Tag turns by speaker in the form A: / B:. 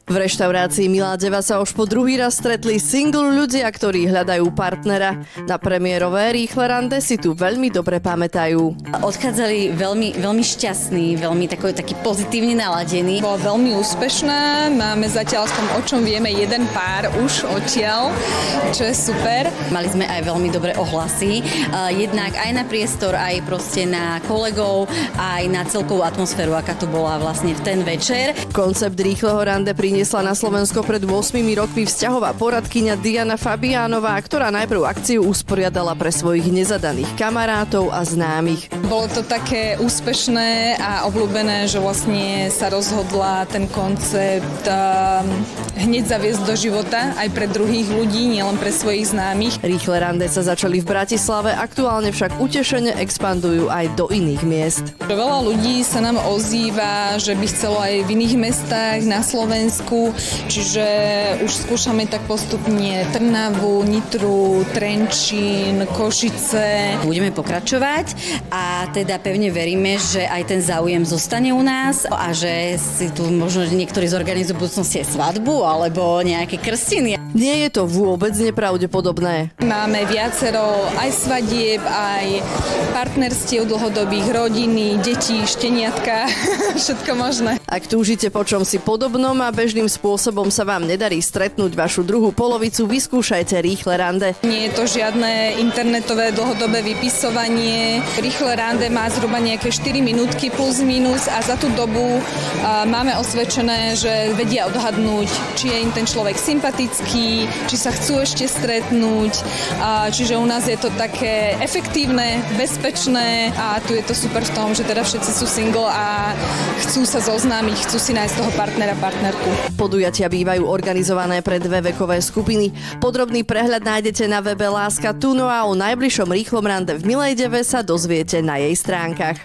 A: V reštaurácii Milá deva sa už po druhý raz stretli single ľudia, ktorí hľadajú partnera. Na premiérové Rýchle rande si tu veľmi dobre pamätajú.
B: Odchádzali veľmi šťastní, veľmi taký pozitívne naladení.
C: Bola veľmi úspešná, máme zatiaľ aspoň o čom vieme jeden pár už odtiaľ, čo je super.
B: Mali sme aj veľmi dobré ohlasy, jednak aj na priestor, aj proste na kolegov, aj na celkovú atmosféru, aká tu bola vlastne v ten večer.
A: Koncept Rýchleho rande priniesla na Slovensko pred 8 rokmi vzťahová poradkyňa Diana Fabiánová, ktorá najprv akciu usporiadala pre svojich nezadaných kamarátov a známych.
C: Bolo to také úspešné a obľúbené, že vlastne sa rozhodla ten koncept hneď zaviesť do života aj pre druhých ľudí, nielen pre svojich známych.
A: Rýchle rande sa začali v Bratislave, aktuálne však utešene expandujú aj do iných miest.
C: Veľa ľudí sa nám ozýva, že by chcelo aj v iných mestách na Slovensku, čiže už skúšame tak postupne Trnavu, Nitru, Trenčín, Košice.
B: Budeme pokračovať a teda pevne veríme, že aj ten záujem zostane u nás a že si tu možno niektorí zorganizujú v budúcnosti aj svadbu alebo nejaké krstiny.
A: Nie je to vôbec nepravdepodobné.
C: Máme viacero aj svadieb, aj partnerstiev dlhodobých, rodiny, detí, šteniatka, všetko možné.
A: Ak túžite po čomsi podobnom a bežným spôsobom sa vám nedarí stretnúť vašu druhú polovicu, vyskúšajte Rýchle rande.
C: Nie je to žiadne internetové dlhodobé vypisovanie. Rýchle rande má zhruba nejaké 4 minútky plus minus a za tú dobu máme osvedčené, že vedia odhadnúť, či je im ten človek sympatický, či sa chcú ešte stretnúť. Čiže u nás je to také efektívne, bezpečné a tu je to super v tom, že teda všetci sú single a chcú sa zoznámiť, chcú si nájsť toho partnera, partnerku.
A: Podujatia bývajú organizované pre 2 vekové skupiny. Podrobný prehľad nájdete na webe Láska tu, no a o najbližšom Rýchlom rande v Milej Deve sa dozviete na jej stránkach.